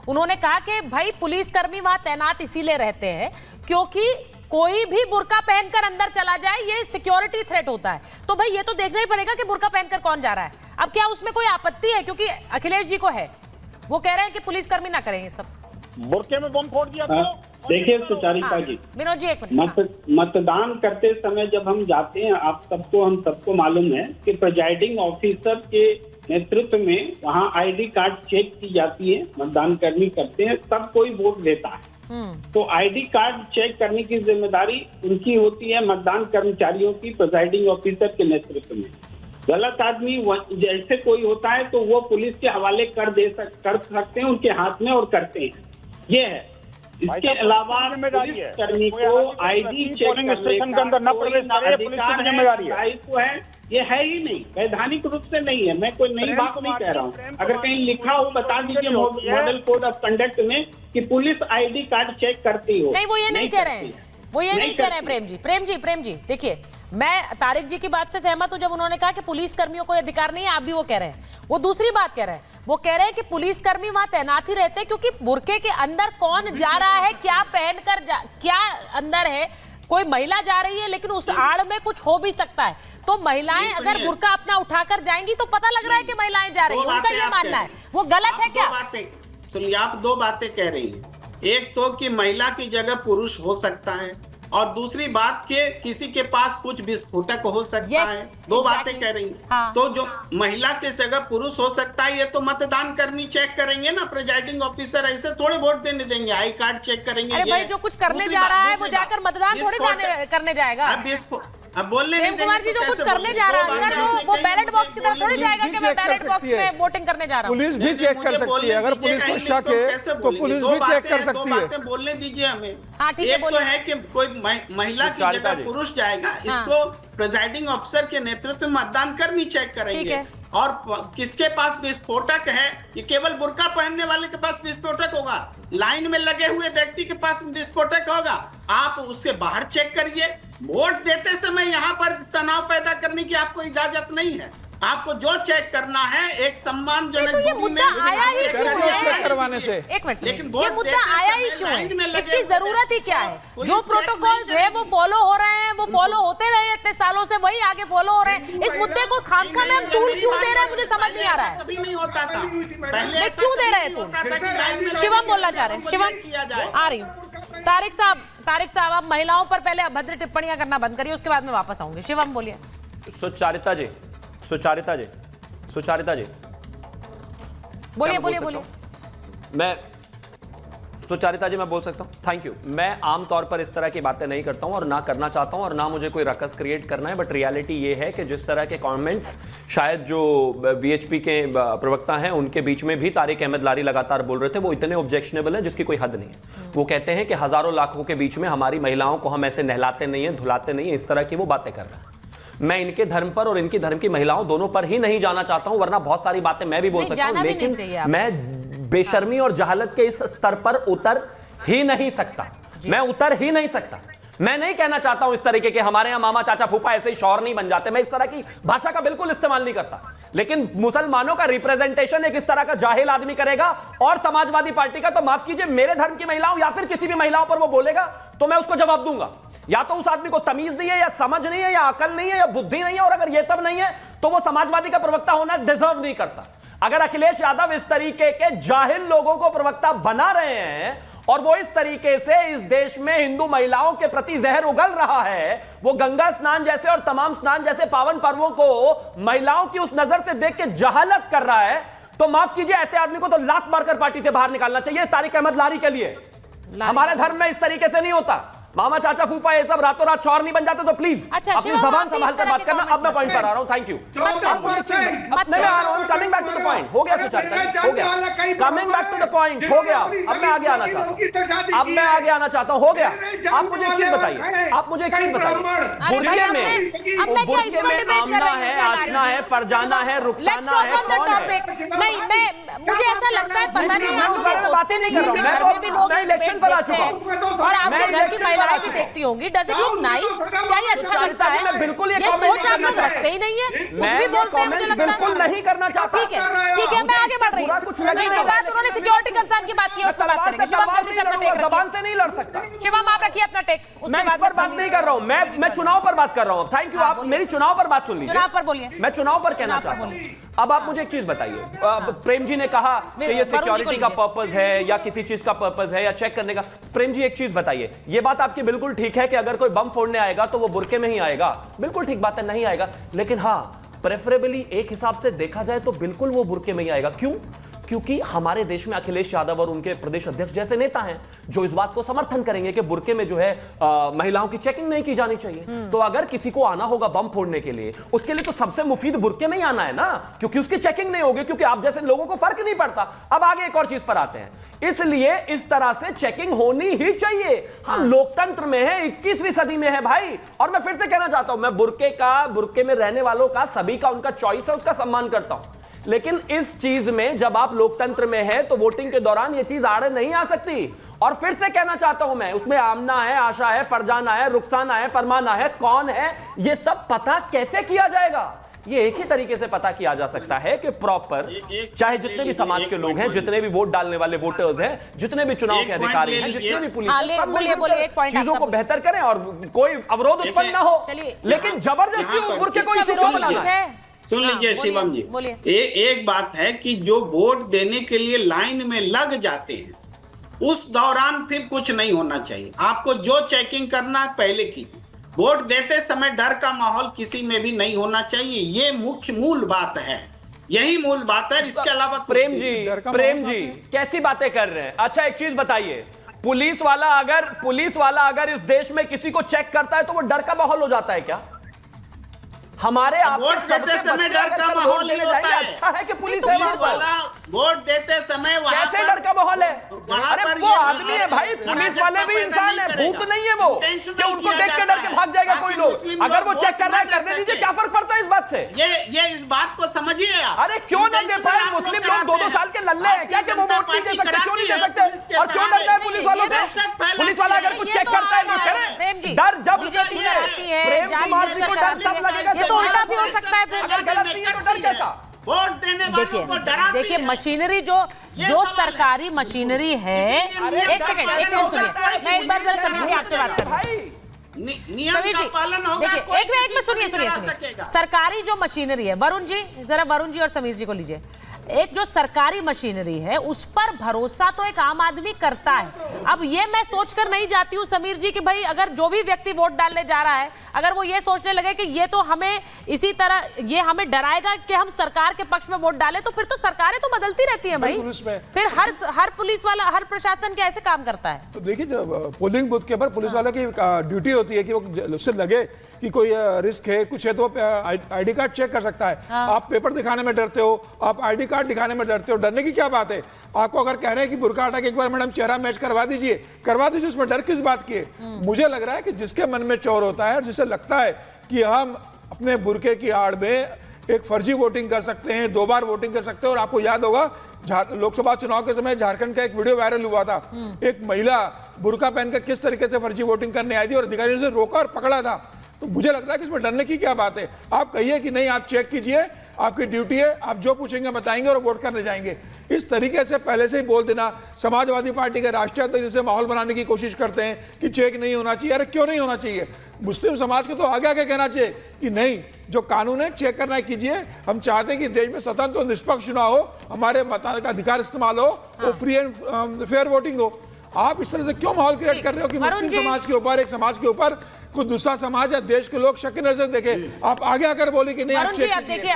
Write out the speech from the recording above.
उन्होंने कहा कि भाई पुलिसकर्मी वहां तैनात इसीलिए रहते हैं क्योंकि कोई भी बुर्का पहनकर अंदर चला जाए ये सिक्योरिटी थ्रेट होता है। तो भाई ये तो देखना ही पड़ेगा कि बुर्का पहनकर कौन जा रहा है। अब क्या उसमें कोई आपत्ति है? क्योंकि अखिलेश जी को है, वो कह रहे हैं कि पुलिसकर्मी ना करें ये सब। बुर्के में बम फोड़ दिया तो देखिए सुचारिता जी, विनोद जी एक मिनट। मतदान करते समय जब हम जाते हैं, आप सबको हम सबको मालूम है कि प्रिजाइडिंग ऑफिसर के नेतृत्व में वहाँ आईडी कार्ड चेक की जाती है, मतदान कर्मी करते हैं, सब कोई वोट देता है। तो आईडी कार्ड चेक करने की जिम्मेदारी उनकी होती है, मतदान कर्मचारियों की, प्रिजाइडिंग ऑफिसर के नेतृत्व में। गलत आदमी जैसे कोई होता है तो वो पुलिस के हवाले कर सकते हैं, उनके हाथ में, और करते हैं। ये है। इसके अलावा पुलिसकर्मी को आईडी चेक करने का दायित्व है, ये है ही नहीं, वैधानिक रूप से नहीं है। मैं कोई नई बात नहीं कह रहा हूँ। अगर कहीं लिखा हो बता दीजिए मॉडल कोड ऑफ कंडक्ट में कि पुलिस आईडी कार्ड चेक करती हो। नहीं, वो ये नहीं कह रहे हैं, वो ये नहीं कह रहे हैं। प्रेम जी देखिए, मैं तारिक जी की बात से सहमत हूं जब उन्होंने कहा कि पुलिस कर्मियों को अधिकार नहीं है। आप भी वो कह रहे हैं, वो दूसरी बात कह रहे हैं। वो कह रहे हैं कि पुलिसकर्मी वहां तैनात ही रहते हैं क्योंकि बुर्के के अंदर कौन जा रहा है, क्या पहनकर क्या अंदर है, कोई महिला जा रही है लेकिन उस आड़ में कुछ हो भी सकता है। तो महिलाएं अगर बुर्का अपना उठाकर जाएंगी तो पता लग रहा है कि महिलाएं जा रही है, उनका ये मानना है। वो गलत है क्या? सुनिए, आप दो बातें कह रही हैं। एक तो कि महिला की जगह पुरुष हो सकता है, और दूसरी बात के किसी के पास कुछ विस्फोटक हो सकता है। दो बातें कह रही हैं। हाँ। तो जो महिला की जगह पुरुष हो सकता है, ये तो मतदान कर्मी चेक करेंगे ना, प्रिजाइडिंग ऑफिसर ऐसे थोड़े वोट देने देंगे, आई कार्ड चेक करेंगे। अरे भाई, जो कुछ करने जा रहा है वो जाकर मतदान थोड़ी करने जाएगा। अब बोलने प्रेम कुमार जी जो कुछ करने जा रहा है वो बैलेट बॉक्स की तरफ थोड़ी जाएगा कि मैं बैलेट बॉक्स में वोटिंग करने जा रहा हूँ। पुलिस भी चेक कर सकती है, अगर पुलिस को शक है तो पुलिस भी चेक कर सकती है। बातें बोलने दीजिए हमें। हाँ, ठीक है, एक तो है कि कोई महिला की जगह पुरुष जाएगा, इसको प्रिजाइडिंग ऑफिसर के नेतृत्व में मतदान कर्मी चेक करेंगे। और किसके पास विस्फोटक है, ये केवल बुर्का पहनने वाले के पास विस्फोटक होगा, लाइन में लगे हुए व्यक्ति के पास विस्फोटक होगा। आप उसके बाहर चेक करिए। वोट देते समय यहाँ पर तनाव पैदा करने की आपको इजाजत नहीं है। आपको जो चेक करना है एक सम्मानजनक दूरी में चेक करवाने से। एक मिनट, ये मुद्दा आया ही क्यों है? इसकी जरूरत ही क्या है? जो प्रोटोकॉल्स है वो फॉलो हो रहे हैं, वो फॉलो होते रहे इतने सालों से, वही आगे फॉलो हो रहे हैं। इस मुद्दे को खामखा में हम टूल क्यों दे रहे हैं, मुझे समझ नहीं आ रहा है। कभी नहीं होता था, पहले क्यों दे रहे हैं? शिवम बोलना चाह रहे हैं, शिवम आ रही हूँ। तारिक साहब आप महिलाओं पर पहले अभद्र टिप्पणियां करना बंद करिए, उसके बाद में वापस आऊंगी। शिवम बोलिए। सुचारिता जी बोलिए। मैं सुचारिता जी मैं बोल सकता हूँ? Thank you. मैं आमतौर पर इस तरह की बातें नहीं करता हूँ और ना करना चाहता हूँ और ना मुझे कोई रकस क्रिएट करना है। बट रियलिटी ये है कि जिस तरह के कमेंट्स शायद जो वीएचपी के प्रवक्ता हैं उनके बीच में भी तारिक अहमद लारी लगातार बोल रहे थे, वो इतने ऑब्जेक्शनेबल है जिसकी कोई हद नहीं है। वो कहते हैं कि हजारों लाखों के बीच में हमारी महिलाओं को हम ऐसे नहलाते नहीं है, धुलाते नहीं है, इस तरह की वो बातें कर रहे हैं। मैं इनके धर्म पर और इनकी धर्म की महिलाओं दोनों पर ही नहीं जाना चाहता हूं, वरना बहुत सारी बातें मैं भी बोल सकता हूं, लेकिन मैं बेशर्मी और जहालत के इस स्तर पर उतर ही नहीं सकता। मैं उतर ही नहीं सकता। मैं नहीं कहना चाहता हूं इस तरीके के हमारे यहां मामा चाचा फूफा ऐसे ही शौहर नहीं बन जाते। मैं इस तरह की भाषा का बिल्कुल इस्तेमाल नहीं करता, लेकिन मुसलमानों का रिप्रेजेंटेशन एक इस तरह का जाहिल आदमी करेगा और समाजवादी पार्टी का, तो माफ कीजिए, मेरे धर्म की महिलाओं या फिर किसी भी महिलाओं पर वो बोलेगा तो मैं उसको जवाब दूंगा। या तो उस आदमी को तमीज नहीं है, या समझ नहीं है, या अकल नहीं है, या बुद्धि नहीं है, और अगर ये सब नहीं है तो वो समाजवादी का प्रवक्ता होना डिजर्व नहीं करता। अगर अखिलेश यादव इस तरीके के जाहिल लोगों को प्रवक्ता बना रहे हैं और वो इस तरीके से इस देश में हिंदू महिलाओं के प्रति जहर उगल रहा है, वो गंगा स्नान जैसे और तमाम स्नान जैसे पावन पर्वों को महिलाओं की उस नजर से देख के जहालत कर रहा है, तो माफ कीजिए, ऐसे आदमी को तो लात मारकर पार्टी से बाहर निकालना चाहिए। तारिक अहमद लारी के लिए हमारे धर्म में इस तरीके से नहीं होता। मामा चाचा फूफा ये सब रातों रात शौहर नहीं बन जाते, तो प्लीज अपनी जबान संभाल कर बात करना। अब मैं पॉइंट पर आ रहा हूं। Thank you. Coming back to the point. हो गया सुचारिता, हो गया। Coming back to the point, हो गया। अब मैं आगे आना चाहता हूं। हो गया। आप मुझे एक चीज बताइए, बुर्के में आमना है, आसना है, फरजाना है, रुखसाना है, नहीं, मुझे ऐसा लगता है, पता नहीं आप लोग बातें नहीं कर रहा हूं। मैं इलेक्शन पर आ चुका हूं और आपके घर की महिला चाय भी देखती होंगी, डज इट लुक नाइस? क्या ये अच्छा लगता है? बिल्कुल ये सोच आप लोग रखते ही नहीं है, कुछ भी बोलते हैं, मुझे लगता है। बिल्कुल नहीं करना चाहता। ठीक है, मैं आगे बढ़ रही हूँ। जो बात उन्होंने सिक्योरिटी कंसर्न की बात की है, उस पर बात करेंगे। शिवम जल्दी से अपना टेक जबान से नहीं लड़ सकता। शिवम आप रखिए अपना टेक, उसके मैं बाद इस पर बात नहीं कर रहा हूँ, मैं चुनाव पर बात कर रहा हूँ। Thank you. आप मेरी चुनाव पर बात सुन लीजिए। चुनाव पर बोलिए। मैं चुनाव पर कहना चाहता हूँ। अब आप मुझे एक चीज बताइए, प्रेम जी ने कहा कि ये सिक्योरिटी का पर्पस है या किसी चीज का पर्पस है या चेक करने का। प्रेम जी एक चीज बताइए, ये बात आपकी बिल्कुल ठीक है कि अगर कोई बम फोड़ने आएगा तो वो बुर्के में ही आएगा, बिल्कुल ठीक बात है, नहीं आएगा। लेकिन हाँ, प्रेफरेबली एक हिसाब से देखा जाए तो बिल्कुल वो बुर्के में ही आएगा। क्यों? क्योंकि हमारे देश में अखिलेश यादव और उनके प्रदेश अध्यक्ष जैसे नेता हैं जो इस बात को समर्थन करेंगे कि बुर्के में जो है महिलाओं की चेकिंग नहीं की जानी चाहिए। तो अगर किसी को आना होगा बम फोड़ने के लिए, उसके लिए तो सबसे मुफीद बुर्के में ही आना है ना, क्योंकि उसकी चेकिंग नहीं होगी, क्योंकि आप जैसे लोगों को फर्क नहीं पड़ता। अब आगे एक और चीज पर आते हैं, इसलिए इस तरह से चेकिंग होनी ही चाहिए। हम लोकतंत्र में है, 21वीं सदी में है भाई। और मैं फिर से कहना चाहता हूं, मैं बुर्के में रहने वालों का, सभी का उनका चॉइस है, उसका सम्मान करता हूं। लेकिन इस चीज में जब आप लोकतंत्र में है तो वोटिंग के दौरान ये चीज आड़े नहीं आ सकती। और फिर से कहना चाहता हूं मैं, उसमें आमना है, आशा है, फरजाना है, रुखसाना है, फरमाना है, कौन है, ये सब पता कैसे किया जाएगा? ये एक ही तरीके से पता किया जा सकता है कि प्रॉपर, चाहे जितने भी समाज के लोग हैं, जितने भी वोट डालने वाले वोटर्स हैं, जितने भी चुनाव के अधिकारी हैं, जितने भी पुलिस, चीजों को बेहतर करें और कोई अवरोध उत्पन्न ना हो। लेकिन जबरदस्ती बुर्के को इशू क्यों बनाना है? सुन लीजिए शिवम जी, एक बात है कि जो वोट देने के लिए लाइन में लग जाते हैं, उस दौरान फिर कुछ नहीं होना चाहिए। आपको जो चेकिंग करना है पहले की, वोट देते समय डर का माहौल किसी में भी नहीं होना चाहिए। ये मूल बात है, यही मूल बात है। इसके अलावा प्रेम जी कैसी बातें कर रहे हैं? अच्छा एक चीज बताइए, पुलिस वाला अगर इस देश में किसी को चेक करता है तो वो डर का माहौल हो जाता है क्या? हमारे वोट देते समय डर का माहौल ही होता है। अच्छा है कि पुलिस वाला वोट देते समय वहां कैसे डर का माहौल है? अरे वो आदमी है भाई, पुलिस वाले भी इंसान है, भूत नहीं है वो कि उनको देख के डर के भाग जाएगा कोई लोग। अगर वो चेक कर रहा है, करने दीजिए, क्या फर्क पड़ता है इस बात से? ये इस बात को समझिए आप। अरे क्यों नहीं दे पाए? मुस्लिम लोग 2-2 साल के लल्ले हैं क्या कि वो वोट नहीं दे सकते? क्यों नहीं दे सकते? और क्यों डरना है पुलिस वालों से? पुलिस वाला अगर कुछ चेक करता है तो करे। डर जब प्रेम कुमार जी को डर तब लगेगा, ये तो उल्टा भी हो सकता है। फिर अगर गलत नहीं है तो डर कैसा? वोट देने वालों को डराती है। देखिए मशीनरी जो सरकारी मशीनरी है, एक सेकंड सुनिए, मैं एक बार जरा समीर जी आपसे बात कर रही हूं। नियम का पालन होगा। देखिए एक मिनट सुनिए। सरकारी जो मशीनरी है, वरुण जी और समीर जी को लीजिए। एक जो सरकारी मशीनरी है उस पर भरोसा तो एक आम आदमी करता है। अब ये मैं सोचकर नहीं जाती हूँ समीर जी कि भाई अगर जो भी व्यक्ति वोट डालने जा रहा है, अगर वो ये सोचने लगे कि ये तो हमें इसी तरह ये हमें डराएगा कि हम सरकार के पक्ष में वोट डालें, तो फिर तो सरकारें तो बदलती रहती हैं भाई। फिर हर पुलिस वाला, हर प्रशासन क्या ऐसे काम करता है? तो देखिए, जब पोलिंग बूथ के ऊपर पुलिस वाले की ड्यूटी होती है कि वो उससे लगे कि कोई रिस्क है, कुछ है, तो आईडी कार्ड चेक कर सकता है। आप पेपर दिखाने में डरते हो, आप आईडी कार्ड दिखाने में डरते हो, डरने की क्या बात है? आपको अगर कह रहे हैं कि बुर्का हटा के एक बार मैडम चेहरा मैच करवा दीजिए, उसमें डर किस बात की है? मुझे लग रहा है कि जिसके मन में चोर होता है और जिसे लगता है कि हम अपने बुर्के की आड़ में एक फर्जी वोटिंग कर सकते हैं, 2 बार वोटिंग कर सकते हैं। और आपको याद होगा लोकसभा चुनाव के समय झारखंड का एक वीडियो वायरल हुआ था, एक महिला बुर्का पहनकर किस तरीके से फर्जी वोटिंग करने आई थी और अधिकारियों से रोका और पकड़ा था। तो मुझे लग रहा है कि इसमें डरने की क्या बात है? आप कहिए कि नहीं, आप चेक कीजिए, आपकी ड्यूटी है, आप जो पूछेंगे बताएंगे और वोट करने जाएंगे। इस तरीके से पहले से ही बोल देना, समाजवादी पार्टी के राष्ट्रीय अध्यक्ष जैसे माहौल बनाने की कोशिश करते हैं कि चेक नहीं होना चाहिए। अरे क्यों नहीं होना चाहिए? मुस्लिम समाज को तो आगे आगे कहना चाहिए कि नहीं, जो कानून है चेक करना कीजिए। हम चाहते हैं कि देश में स्वतंत्र और निष्पक्ष चुनाव हो, हमारे मताधिकार का अधिकार इस्तेमाल हो, वो फ्री एंड फेयर वोटिंग हो। आप इस तरह से क्यों माहौल क्रिएट कर रहे हो कि मुस्लिम समाज के ऊपर, एक समाज के ऊपर कोई दूसरा समाज या देश के लोग शक की नजर से देखे? आप आगे आकर बोले कि नहीं, आप चेक कीजिए।